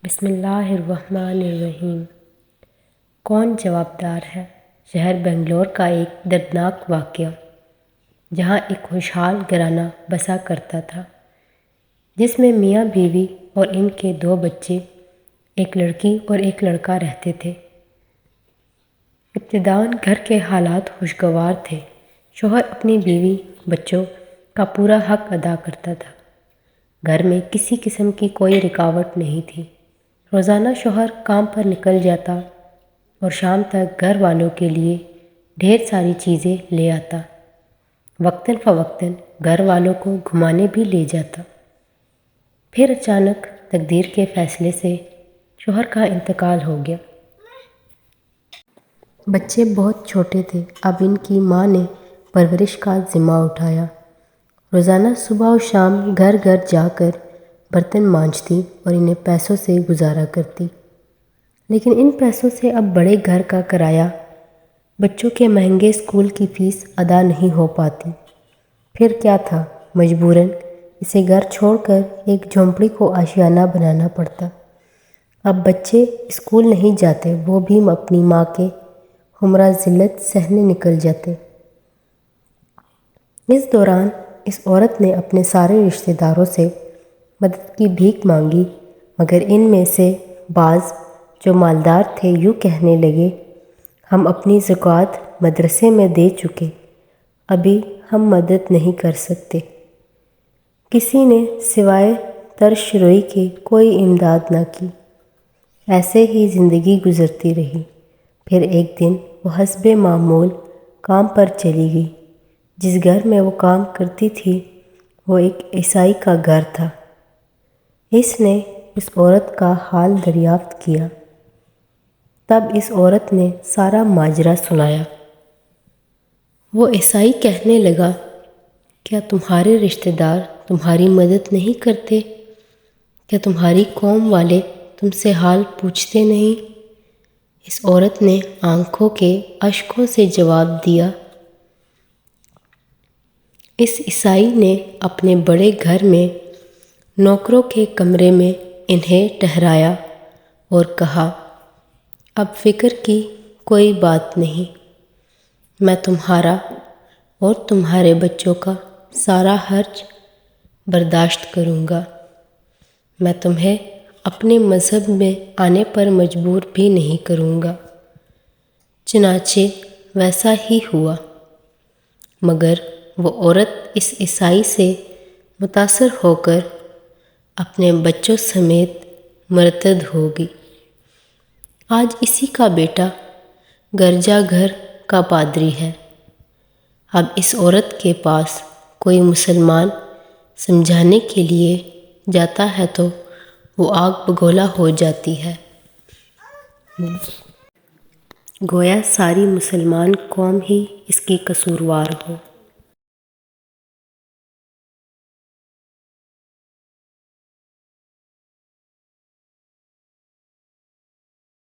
بسم اللہ الرحمن الرحیم۔ کون جوابدار ہے؟ شہر بنگلور کا ایک دردناک واقعہ، جہاں ایک خوشحال گھرانہ بسا کرتا تھا، جس میں میاں بیوی اور ان کے 2 بچے، ایک لڑکی اور ایک لڑکا رہتے تھے۔ ابتداً گھر کے حالات خوشگوار تھے۔ شوہر اپنی بیوی بچوں کا پورا حق ادا کرتا تھا۔ گھر میں کسی قسم کی کوئی رکاوٹ نہیں تھی۔ روزانہ شوہر کام پر نکل جاتا اور شام تک گھر والوں کے لیے ڈھیر ساری چیزیں لے آتا۔ وقتاً فوقتاً گھر والوں کو گھمانے بھی لے جاتا۔ پھر اچانک تقدیر کے فیصلے سے شوہر کا انتقال ہو گیا۔ بچے بہت چھوٹے تھے۔ اب ان کی ماں نے پرورش کا ذمہ اٹھایا۔ روزانہ صبح و شام گھر گھر جا کر برتن مانجتی اور انہیں پیسوں سے گزارا کرتی، لیکن ان پیسوں سے اب بڑے گھر کا کرایہ، بچوں کے مہنگے اسکول کی فیس ادا نہیں ہو پاتی۔ پھر کیا تھا، مجبوراً اسے گھر چھوڑ کر ایک جھونپڑی کو آشیانہ بنانا پڑتا۔ اب بچے اسکول نہیں جاتے، وہ بھی اپنی ماں کے ہمراہ ذلت سہنے نکل جاتے۔ اس دوران اس عورت نے اپنے سارے رشتہ داروں سے مدد کی بھیک مانگی، مگر ان میں سے بعض جو مالدار تھے یوں کہنے لگے، ہم اپنی زکوٰۃ مدرسے میں دے چکے، ابھی ہم مدد نہیں کر سکتے۔ کسی نے سوائے ترش روئی کے کوئی امداد نہ کی۔ ایسے ہی زندگی گزرتی رہی۔ پھر ایک دن وہ حسب معمول کام پر چلی گئی۔ جس گھر میں وہ کام کرتی تھی وہ ایک عیسائی کا گھر تھا۔ اس نے اس عورت کا حال دریافت کیا۔ تب اس عورت نے سارا ماجرا سنایا۔ وہ عیسائی کہنے لگا، کیا تمہارے رشتہ دار تمہاری مدد نہیں کرتے؟ کیا تمہاری قوم والے تم سے حال پوچھتے نہیں؟ اس عورت نے آنکھوں کے اشکوں سے جواب دیا، اس عیسائی نے اپنے بڑے گھر میں نوکروں کے کمرے میں انہیں ٹھہرایا اور کہا، اب فکر کی کوئی بات نہیں، میں تمہارا اور تمہارے بچوں کا سارا خرچ برداشت کروں گا، میں تمہیں اپنے مذہب میں آنے پر مجبور بھی نہیں کروں گا۔ چنانچہ ویسا ہی ہوا، مگر وہ عورت اس عیسائی سے متاثر ہو کر اپنے بچوں سمیت مرتد ہو گئی۔ آج اسی کا بیٹا گرجا گھر کا پادری ہے۔ اب اس عورت کے پاس کوئی مسلمان سمجھانے کے لیے جاتا ہے تو وہ آگ بگولا ہو جاتی ہے۔ گویا ساری مسلمان قوم ہی اس کی قصوروار ہو۔